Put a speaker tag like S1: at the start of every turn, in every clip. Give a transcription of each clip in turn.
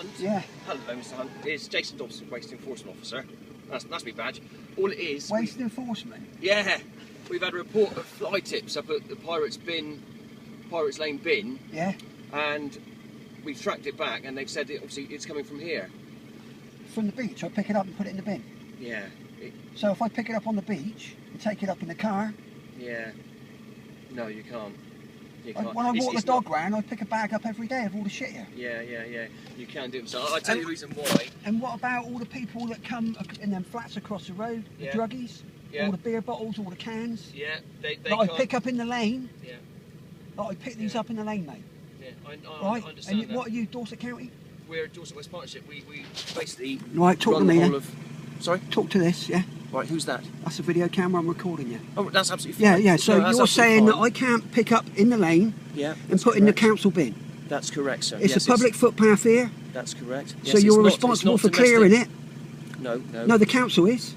S1: Hunt?
S2: Yeah.
S1: Hello, Mr. Hunt. It's Jason Dobson, Waste Enforcement Officer. That's my badge. All it is...
S2: Waste Enforcement?
S1: Yeah. We've had a report of fly tips up at the Pirates Lane bin.
S2: Yeah.
S1: And we've tracked it back, and they've said obviously it's coming from here.
S2: From the beach? I pick it up and put it in the bin?
S1: Yeah.
S2: So if I pick it up on the beach and take it up in the car...
S1: Yeah. No, you can't.
S2: When I walk the dog round, I pick a bag up every day of all the shit here.
S1: Yeah. You can do it. So I'll tell you the reason why.
S2: And what about all the people that come in them flats across the road, the druggies, all the beer bottles, all the cans?
S1: Yeah, they
S2: that I pick up in the lane.
S1: Yeah.
S2: That I pick these up in the lane, mate.
S1: Yeah,
S2: right?
S1: I understand
S2: And what are you, Dorset County?
S1: We're Dorset West Partnership. We basically
S2: right. Talk to me.
S1: Sorry.
S2: Talk to this. Yeah.
S1: Right. Who's that?
S2: That's a video camera. I'm recording you.
S1: Oh, that's absolutely fine.
S2: Yeah. So
S1: no,
S2: you're saying that I can't pick up in the lane?
S1: Yeah.
S2: And put in the council bin?
S1: That's correct, sir.
S2: It's a public footpath here.
S1: That's correct.
S2: So you're responsible for clearing it?
S1: No.
S2: No, the council is.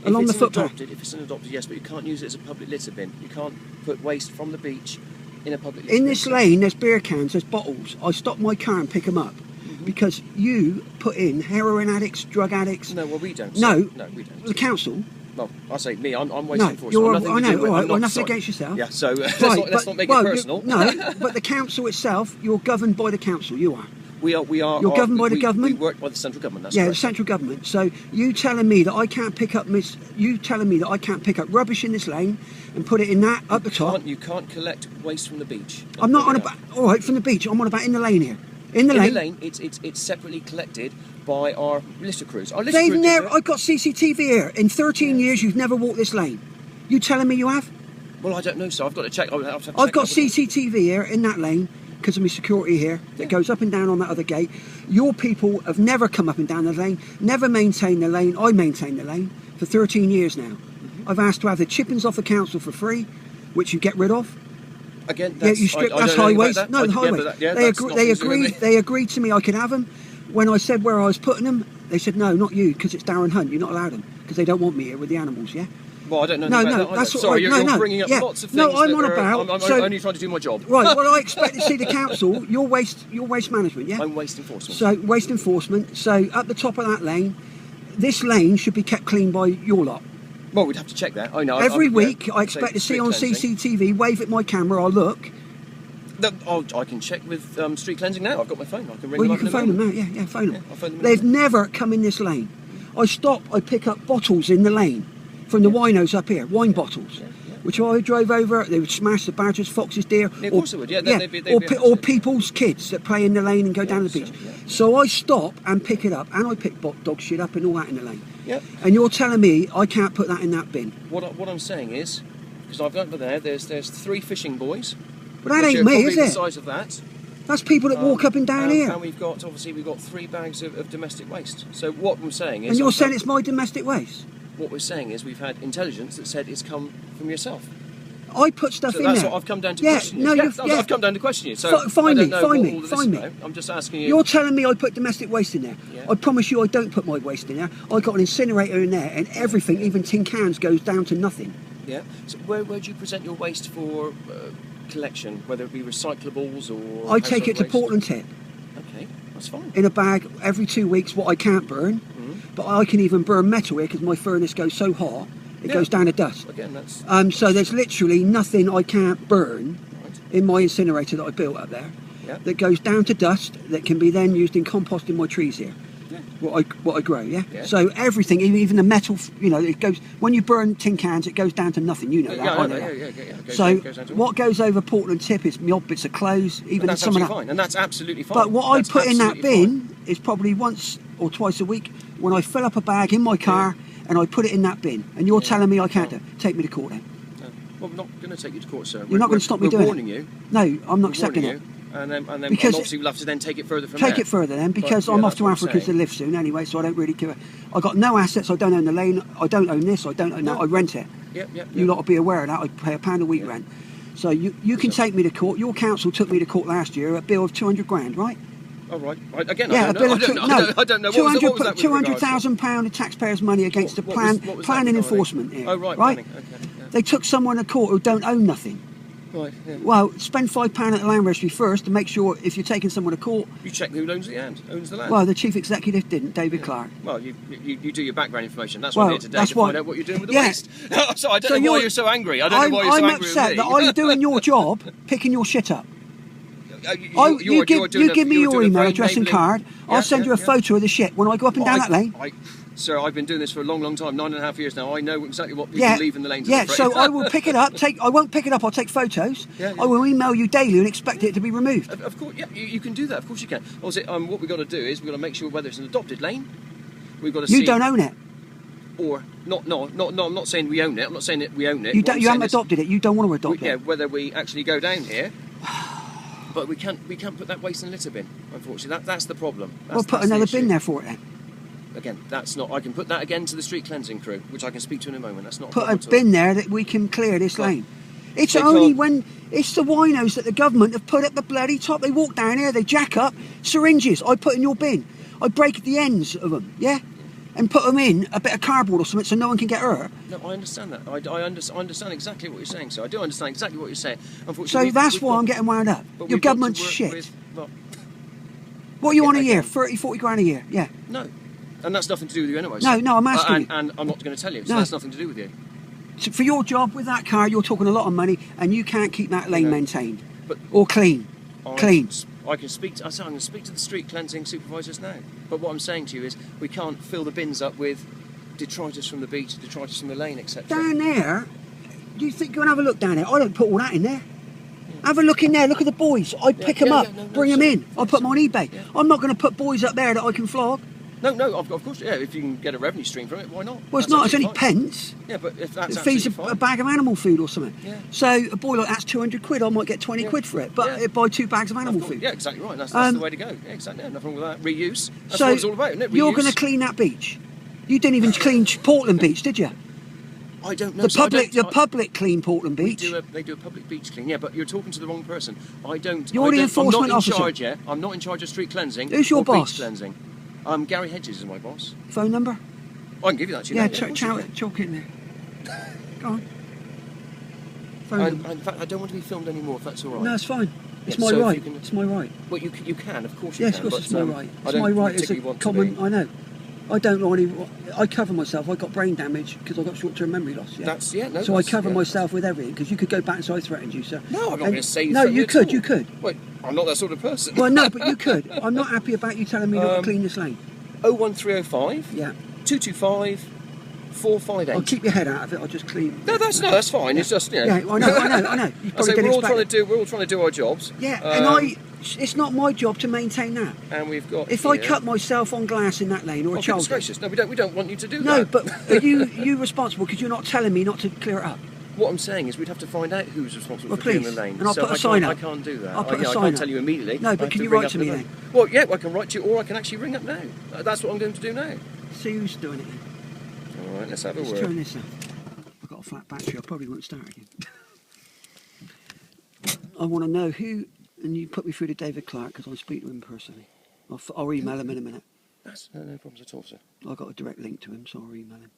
S2: Along the footpath.
S1: If it's an adopted, yes, but you can't use it as a public litter bin. You can't put waste from the beach in a public litter bin.
S2: In this lane, there's beer cans, there's bottles. I stop my car and pick them up. Because you put in heroin addicts, drug addicts.
S1: No, well, we don't.
S2: No,
S1: we don't.
S2: The council.
S1: Well, I say me. I'm waste enforcement.
S2: I know. All right. Well, nothing against yourself.
S1: Yeah. So let's not make it personal.
S2: No, but the council itself, you're governed by the council. You are.
S1: We are.
S2: You're governed by the government.
S1: We work by the central government. That's
S2: correct.
S1: The
S2: central government. So you telling me that I can't pick up rubbish in this lane and put it in that up the top?
S1: You can't collect waste from the beach.
S2: I'm not on about. All right, from the beach. I'm on about in the lane here. In the lane,
S1: it's separately collected by our litter crews. I've
S2: got CCTV here. In 13 years, you've never walked this lane. You telling me you have?
S1: Well, I don't know, so I've got to check.
S2: I've got CCTV here in that lane because of my security here that goes up and down on that other gate. Your people have never come up and down the lane, never maintained the lane. I maintain the lane for 13 years now. I've asked to have the chippings off the council for free, which you get rid of.
S1: Again, that's
S2: highways.
S1: That.
S2: No, the highways. They agreed to me I could have them. When I said where I was putting them, they said no, not you, because it's Darren Hunt. You're not allowed them because they don't want me here with the animals. Yeah.
S1: Well, I don't know.
S2: You're
S1: bringing up lots of things.
S2: No, I'm on about.
S1: I'm only trying to do my job.
S2: Right. Well, I expect to see the council. Your waste management. Yeah.
S1: I'm waste enforcement.
S2: So waste enforcement. So at the top of that lane, this lane should be kept clean by your lot.
S1: Well, we'd have to check that. I know.
S2: Every week, I expect to see on CCTV, wave at my camera, I'll look.
S1: I can check with street cleansing now. I've got my phone. I can ring them up.
S2: Well, you can phone them now. Yeah, phone them.
S1: I'll phone them.
S2: They've never come in this lane. I pick up bottles in the lane from the winos up here, wine bottles, which I drove over. They would smash the badgers, foxes, deer.
S1: Yeah, of course they would. Yeah,
S2: or people's kids that play in the lane and go down the beach. So I stop and pick it up, and I pick dog shit up and all that in the lane.
S1: Yep.
S2: And you're telling me I can't put that in that bin?
S1: What I'm saying is, because I've got there's 3 fishing boys.
S2: But that ain't me, is it?
S1: The size of that.
S2: That's people that walk up and down here.
S1: And we've got 3 bags of domestic waste. So what I'm saying is...
S2: And you're saying it's my domestic waste?
S1: What we're saying is we've had intelligence that said it's come from yourself.
S2: I put stuff in there.
S1: That's what I've come down to question you. I've come down to question you. So
S2: find me.
S1: I'm just asking you...
S2: You're telling me I put domestic waste in there.
S1: Yeah.
S2: I promise you I don't put my waste in there. I got an incinerator in there and everything, even tin cans, goes down to nothing.
S1: Yeah. So where do you present your waste for collection, whether it be recyclables or...
S2: I take it to Portland Tip.
S1: Okay, that's fine.
S2: In a bag every 2 weeks, what I can't burn. But I can even burn metal here because my furnace goes so hot. It goes down to dust.
S1: Again, that's...
S2: So there's literally nothing I can't burn in my incinerator that I built up there that goes down to dust that can be then used in composting my trees here.
S1: Yeah.
S2: What I grow, So everything, even the metal, it goes... When you burn tin cans, it goes down to nothing, you know that.
S1: I know.
S2: So what goes over Portland Tip is my odd bits of clothes, even some of that.
S1: Fine, and that's absolutely fine.
S2: But what I put in that bin is probably once or twice a week when I fill up a bag in my car and I put it in that bin. And you're telling me I can't do it. Take me to court then.
S1: No. Well, we're not going to take you to court, sir.
S2: You're not going to stop me doing it.
S1: We're warning you.
S2: No, I'm not accepting it.
S1: And then obviously we'll have to then take it further from there.
S2: Take it further then, because I'm off to Africa to live soon anyway, so I don't really care. I've got no assets, I don't own the lane, I don't own this, I don't own that, I rent it. You lot will be aware of that, I pay £1 a week rent. So you can take me to court. Your council took me to court last year, a bill of 200 grand, right?
S1: Oh, right. Again,
S2: I
S1: don't know.
S2: £200,000 of taxpayers' money against the planning enforcement here.
S1: Oh, right.
S2: Right?
S1: Okay,
S2: They took someone to court who don't own nothing.
S1: Right, yeah.
S2: Well, spend £5 at the land registry first to make sure if you're taking someone to court.
S1: You check who owns the land.
S2: Well, the chief executive didn't, David Clark.
S1: Well, you do your background information. That's
S2: Well,
S1: why I'm here today
S2: that's
S1: to
S2: why-
S1: find out what you're doing with the
S2: Yeah.
S1: waste. So I don't know why you're so angry. I don't know why you're so
S2: I'm
S1: angry
S2: upset
S1: with
S2: that
S1: me.
S2: I'm doing your job, picking your shit up.
S1: You're
S2: You
S1: doing
S2: give me
S1: you're
S2: your
S1: doing a
S2: email
S1: very
S2: address and
S1: enabling-
S2: card. I'll
S1: Yeah,
S2: send
S1: yeah,
S2: you a
S1: yeah.
S2: photo of the shit when I go up and down that lane.
S1: Sir, I've been doing this for a long, long time, 9.5 years now. I know exactly what people
S2: Yeah,
S1: leave in the lanes.
S2: yeah.
S1: I'm afraid.
S2: So I will pick it up. I won't pick it up. I'll take photos.
S1: Yeah, yeah.
S2: I will email you daily and expect it to be removed.
S1: Of course, yeah, you can do that. Of course you can. Also, what we've got to do is we've got to make sure whether it's an adopted lane. We've got to
S2: You
S1: see,
S2: don't own it.
S1: or not. No, I'm not saying we own it. I'm not saying that we own it.
S2: You
S1: What
S2: don't.
S1: I'm
S2: You haven't
S1: saying is
S2: adopted it. You don't want to adopt
S1: yeah,
S2: it.
S1: whether we actually go down here. But we can't put that waste in a litter bin. Unfortunately, that's the problem.
S2: We'll put another bin there for it then.
S1: Again, that's not. I can put that again to the street cleansing crew, which I can speak to in a moment. That's not.
S2: Put a
S1: problem at all.
S2: bin there that we can clear this
S1: Can't-
S2: lane. It's
S1: they
S2: only
S1: can't-
S2: when it's the winos that the government have put at the bloody top. They walk down here, they jack up syringes. I put in your bin. I break the ends of them, yeah, and put them in a bit of cardboard or something so no one can get hurt.
S1: No, I understand that. I understand exactly what you're saying. So I do understand exactly what you're saying.
S2: So
S1: Unfortunately,
S2: that's why I'm getting wound up.
S1: But
S2: Your
S1: we've got to
S2: government's
S1: work
S2: shit.
S1: with- well,
S2: What are you on a
S1: again-
S2: year? 30, 40 grand a year? Yeah.
S1: no, and that's nothing to do with you anyway.
S2: No, no, I'm asking
S1: and,
S2: you.
S1: and I'm not going to tell you. So
S2: No.
S1: that's nothing to do with you.
S2: So for your job with that car, you're talking a lot of money, and you can't keep that lane
S1: No.
S2: maintained
S1: But
S2: or clean. Clean.
S1: I can speak. I say I'm going to speak to the street cleansing supervisors now. But what I'm saying to you is, we can't fill the bins up with detritus from the beach, detritus from the lane, etc.
S2: Down there, do you think go and have a look down there? I don't put all that in there. Have a look in there. Look at the boys. I pick them
S1: yeah,
S2: up,
S1: yeah, no,
S2: bring them
S1: sorry.
S2: in. I put them on eBay.
S1: Yeah.
S2: I'm not going to put boys up there that I can flog.
S1: No, of course, yeah. If you can get a revenue stream from it, why not?
S2: Well, it's
S1: That's
S2: not. It's only
S1: absolutely fine.
S2: pence.
S1: Yeah, but if that's
S2: It feeds
S1: absolutely
S2: a
S1: fine.
S2: bag of animal food or something.
S1: Yeah.
S2: So a boy like that's 200 quid. I might get 20
S1: Yeah.
S2: quid for it, but
S1: Yeah.
S2: it'd buy 2 bags of
S1: Of
S2: animal
S1: course,
S2: food.
S1: yeah, exactly right. That's
S2: Um,
S1: the way to go. Yeah, exactly. Yeah, nothing wrong with that. Reuse. That's
S2: So
S1: what it's all about, isn't it? Reuse.
S2: you're going to clean that beach. You didn't even clean Portland Beach, did you?
S1: I don't know.
S2: The
S1: so I
S2: public,
S1: don't-
S2: the public clean Portland Beach.
S1: They do a public beach clean, yeah, but you're talking to the wrong person. I don't.
S2: You're
S1: I
S2: the
S1: don't-
S2: enforcement
S1: I'm not
S2: officer.
S1: in charge yet. I'm not in charge of street cleansing.
S2: Who's your
S1: or
S2: boss?
S1: Beach cleansing. Gary Hedges is my boss.
S2: Phone number?
S1: I can give you that. To you
S2: Yeah,
S1: now. Of course you can.
S2: chalk it in there. Go on. Phone number.
S1: In fact, I don't want to be filmed anymore. If that's all right.
S2: No, it's fine. It's
S1: Yeah,
S2: my
S1: so if
S2: right.
S1: you can-
S2: It's my right.
S1: Well, you can, of course you
S2: Yes,
S1: can.
S2: of course, it's
S1: but,
S2: my right.
S1: I
S2: It's
S1: don't
S2: my right as a
S1: particularly want to
S2: common.
S1: be-
S2: I know. I don't really. I cover myself. I got brain damage because I got short-term memory loss. Yeah.
S1: That's yeah. No.
S2: So I
S1: that's-
S2: cover
S1: yeah.
S2: myself with everything because you could go back and so I threatened you, sir.
S1: No, I'm not
S2: And-
S1: going to say.
S2: No, you could. You could.
S1: Wait, I'm not that sort of person.
S2: Well, no, but you could. I'm not happy about you telling me not to
S1: Um,
S2: clean this lane.
S1: 01305
S2: Yeah.
S1: 225 458.
S2: I'll keep your head out of it. I'll just clean.
S1: No, that's fine. It's just, you know.
S2: Yeah, I know. You
S1: I
S2: probably
S1: say
S2: didn't
S1: we're all
S2: expect
S1: trying to do our jobs.
S2: Yeah,
S1: Um,
S2: and it's not my job to maintain that.
S1: and we've got.
S2: If I
S1: here-
S2: cut myself on glass in that lane or a
S1: Oh,
S2: child.
S1: goodness gracious! No, we don't want you to do
S2: No,
S1: that.
S2: but are you responsible because you're not telling me not to clear it up?
S1: What I'm saying is we'd have to find out who's responsible
S2: Well,
S1: for clearing
S2: please,
S1: the lane.
S2: and I'll
S1: so
S2: put a
S1: I
S2: sign
S1: can't,
S2: up.
S1: I can't do that.
S2: I'll put a
S1: I
S2: sign
S1: can't
S2: up.
S1: tell you immediately.
S2: No,
S1: I
S2: but
S1: have
S2: can
S1: to
S2: you
S1: ring
S2: write
S1: up
S2: to
S1: the
S2: me
S1: phone.
S2: then?
S1: Well, yeah, I can write to you, or I can actually ring up now. That's what I'm going to do now.
S2: See who's doing it then.
S1: All right, let's have a
S2: Let's
S1: word.
S2: turn this up. I've got a flat battery. I probably won't start again. I want to know who, and you put me through to David Clark because I'll speak to him personally. I'll email him in a minute.
S1: That's no problems at all, sir.
S2: I've got a direct link to him, so I'll email him.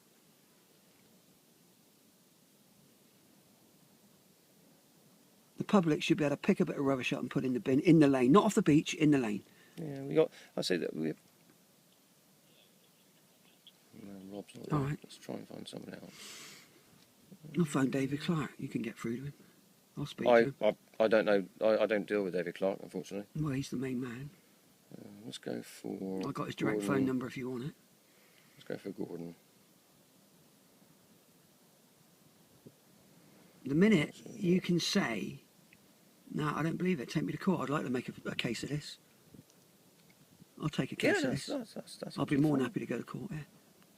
S2: The public should be able to pick a bit of rubbish up and put in the bin, in the lane, not off the beach, in the lane.
S1: Yeah, we got. I say that we. No, Rob's not there.
S2: All right.
S1: Let's try and find someone else.
S2: I'll phone David Clark. You can get through to him. I'll speak to him.
S1: I don't know. I don't deal with David Clark, unfortunately.
S2: Well, he's the main man.
S1: Let's go for.
S2: I've got his direct
S1: Gordon.
S2: phone number if you want it.
S1: Let's go for Gordon.
S2: The minute you can say, no, I don't believe it, take me to court, I'd like to make a case of this. I'll take a
S1: Yeah,
S2: case of
S1: that's,
S2: this.
S1: that's
S2: I'll be
S1: absolutely
S2: more than
S1: fine.
S2: happy to go to court, yeah.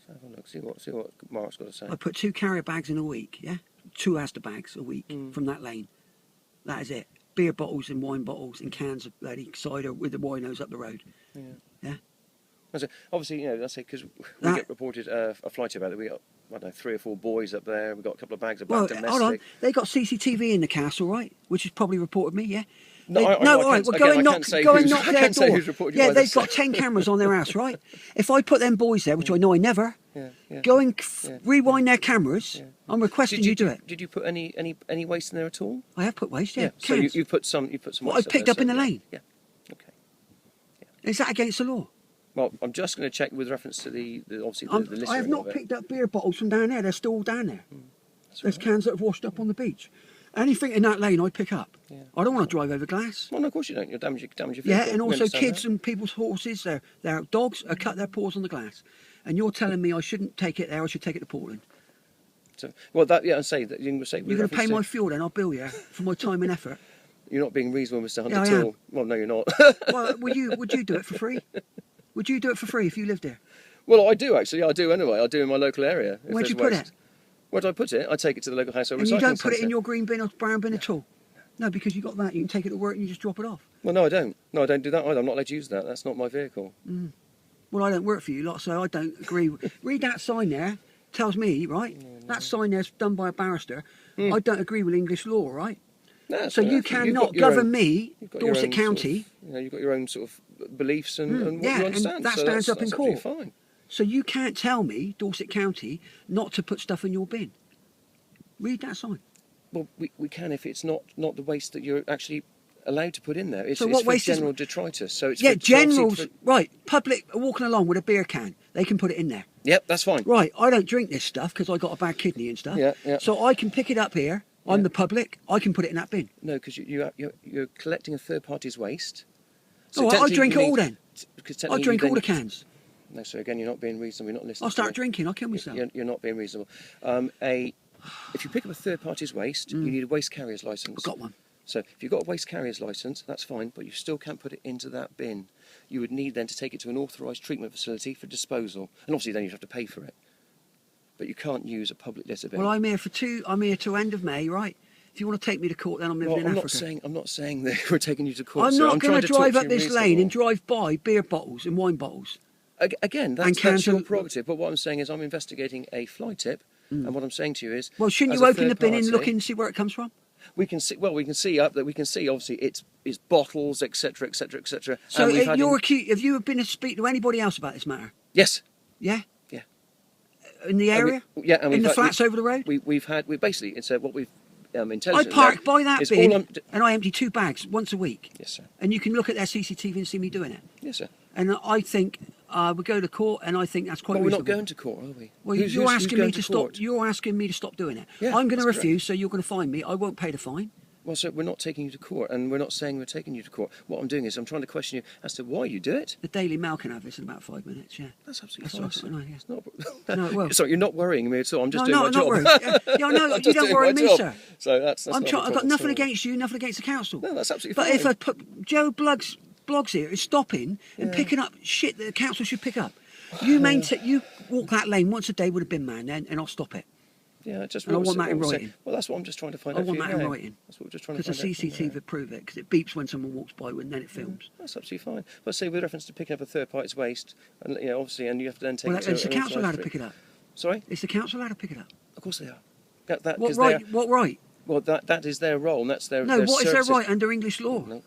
S1: Let's have a look. See what Mark's got to say.
S2: I put 2 carrier bags in a week, yeah? 2 Asda bags a week
S1: Mm.
S2: from that lane. That is it. Beer bottles and wine bottles and cans of bloody cider with the winos up the road.
S1: Yeah.
S2: Yeah.
S1: That's it. Obviously, you know, that's it because we
S2: That-
S1: get reported a flight about it. We got, I don't know, 3 or 4 boys up there. We've got a couple of bags of
S2: Well,
S1: black
S2: hold on.
S1: domestic.
S2: They got CCTV in the castle, right? Which has probably reported me, yeah?
S1: No,
S2: All right. Well, go and knock their door.
S1: Who's reported
S2: Yeah,
S1: by
S2: they've
S1: this.
S2: got 10 cameras on their house, right? If I put them boys there, which I know I never,
S1: Yeah.
S2: go and rewind their cameras. I'm requesting you do it.
S1: Did you put any waste in there at all?
S2: I have put waste. Yeah.
S1: So
S2: cans.
S1: you put some.
S2: What
S1: waste
S2: I picked up in the
S1: yeah.
S2: lane.
S1: Yeah. Okay.
S2: Is that against the law?
S1: Well, I'm just going to check with reference to the obviously the littering
S2: I have not
S1: of it.
S2: picked up beer bottles from down there. They're still down there.
S1: That's
S2: There's
S1: right.
S2: cans that have washed up on the beach. Anything in that lane I pick up.
S1: Yeah.
S2: I don't want to drive over glass.
S1: Well, no, of course you don't. You'll damage your vehicle.
S2: Yeah, and
S1: We
S2: also
S1: understand
S2: kids
S1: that.
S2: and people's horses, their dogs are cut their paws on the glass. And you're telling me I shouldn't take it there, I should take it to Portland.
S1: So, well, that I say that you can say. with
S2: You're going to pay
S1: reference
S2: my fuel then, I'll bill you for my time and effort.
S1: You're not being reasonable, Mr. Hunt,
S2: Yeah,
S1: at
S2: I am.
S1: all. Well, no, you're not.
S2: Well, would you do it for free? Would you do it for free if you lived there?
S1: Well, I do actually. I do anyway. I do in my local area. If
S2: Where'd
S1: there's
S2: you put
S1: waste.
S2: it?
S1: Where do I put it? I take it to the local household
S2: And
S1: recycling
S2: you don't put it
S1: centre.
S2: in your green bin or brown bin at all? No, because you got that. You can take it to work and you just drop it off.
S1: Well, no, I don't. No, I don't do that either. I'm not allowed to use that. That's not my vehicle.
S2: Well, I don't work for you lot, so I don't agree. Read that sign there. Tells me, right? That sign there's done by a barrister. I don't agree with English law, right?
S1: No,
S2: So you cannot govern me, Dorset County.
S1: You've got your own sort of beliefs and what
S2: yeah,
S1: you
S2: and
S1: understand.
S2: that
S1: so
S2: stands
S1: that's,
S2: up in
S1: that's absolutely
S2: court.
S1: Fine.
S2: So you can't tell me, Dorset County, not to put stuff in your bin. Read that sign.
S1: Well, we can if it's not the waste that you're actually allowed to put in there. It's,
S2: So
S1: it's
S2: what
S1: for
S2: waste is-
S1: general detritus. So it's
S2: Yeah,
S1: for,
S2: generals,
S1: obviously
S2: right, public are walking along with a beer can. They can put it in there.
S1: Yep, that's fine.
S2: Right, I don't drink this stuff because I got a bad kidney and stuff.
S1: Yeah.
S2: So I can pick it up here. I'm
S1: Yeah.
S2: the public. I can put it in that bin.
S1: No, because you're collecting a third party's waste.
S2: Oh, I
S1: technically
S2: drink
S1: you
S2: it all
S1: need-
S2: then.
S1: because
S2: I
S1: technically
S2: drink
S1: you
S2: all the
S1: then-
S2: cans.
S1: No, so again, you're not being reasonable. You're not listening.
S2: I'll
S1: to
S2: start
S1: me.
S2: drinking. I'll kill myself.
S1: You're not being reasonable. If you pick up a third party's waste, you need a waste carrier's license.
S2: I've got one.
S1: So if you've got a waste carrier's license, that's fine, but you still can't put it into that bin. You would need then to take it to an authorised treatment facility for disposal, and obviously then you'd have to pay for it. But you can't use a public litter bin.
S2: Well, I'm here till end of May, right? If you want to take me to court, then I'm living
S1: Well,
S2: in
S1: I'm
S2: Africa.
S1: not saying that we're taking you to court.
S2: I'm
S1: sir.
S2: not going
S1: trying
S2: to
S1: talk
S2: drive
S1: to
S2: up
S1: you
S2: this
S1: reasonable.
S2: lane and drive by beer bottles and wine bottles.
S1: Again,
S2: And
S1: that's your
S2: cans-
S1: prerogative. But what I'm saying is, I'm investigating a fly tip, and what I'm saying to you is,
S2: Well, shouldn't
S1: as
S2: you
S1: a
S2: open the
S1: third
S2: bin and
S1: party,
S2: look in and see where it comes from?
S1: We can see. Well, we can see up that we can see. Obviously, it's bottles, etc., etc., etc.
S2: So
S1: And we've had
S2: you're
S1: in-
S2: accused. Have you been to speak to anybody else about this matter?
S1: yes,
S2: Yeah.
S1: yeah,
S2: In the
S1: And we-
S2: area?
S1: yeah, and
S2: In
S1: we've
S2: the
S1: had-
S2: flats over the road?
S1: We've had. We basically it's what we've
S2: I
S1: intelligent.
S2: park by that
S1: is
S2: bin
S1: all I'm-
S2: and I empty 2 bags once a week.
S1: Yes, sir.
S2: And you can look at their CCTV and see me doing it.
S1: Yes, sir.
S2: And I think we go to court, and I think that's quite
S1: But we're not
S2: reasonable.
S1: going to court, are we?
S2: Well,
S1: Who's
S2: you're asking me
S1: going
S2: to stop.
S1: court?
S2: You're asking me to stop doing it.
S1: Yeah,
S2: I'm going to
S1: that's
S2: refuse, so you're going to fine me. I won't pay the fine.
S1: Well, sir, we're not taking you to court, and we're not saying we're taking you to court. What I'm doing is I'm trying to question you as to why you do it.
S2: The Daily Mail can have this in about 5 minutes. Yeah.
S1: That's absolutely
S2: That's
S1: fine.
S2: right,
S1: sir.
S2: no, yeah.
S1: It's not.
S2: No, it will.
S1: Sorry, you're not worrying me at all. I'm just
S2: No,
S1: doing
S2: no,
S1: my
S2: I'm
S1: job.
S2: not worried. Yeah, no,
S1: I'm
S2: you
S1: just
S2: don't
S1: doing
S2: worry
S1: my
S2: me,
S1: job.
S2: sir.
S1: So that's
S2: I've
S1: not a
S2: got
S1: problem
S2: nothing
S1: at all.
S2: against you, nothing against the council.
S1: No, that's absolutely
S2: But
S1: fine.
S2: if I put Joe Blogs here is stopping and picking up shit that the council should pick up. You walk that lane once a day with a bin man, then, and I'll stop it.
S1: Yeah, just
S2: And I
S1: what
S2: want
S1: we're
S2: that in
S1: saying.
S2: writing.
S1: Well, that's what I'm just trying to find
S2: I
S1: out
S2: want
S1: for
S2: that
S1: you
S2: in
S1: now.
S2: writing.
S1: That's what we're just trying to
S2: Because
S1: find
S2: the
S1: out for you
S2: CCTV
S1: now.
S2: would prove it, because it beeps when someone walks by, and then it films.
S1: That's absolutely fine. But say with reference to picking up a third party's waste, and obviously, and you have to then take
S2: Well,
S1: it to
S2: it's the
S1: an
S2: council allowed to
S1: authorised
S2: pick it up.
S1: Sorry,
S2: It's the council allowed to pick it up.
S1: of course they are. That
S2: What
S1: 'cause
S2: right?
S1: they are,
S2: What right?
S1: well, that is their role, and that's their.
S2: No,
S1: their
S2: what is their
S1: services.
S2: right under English law?
S1: No,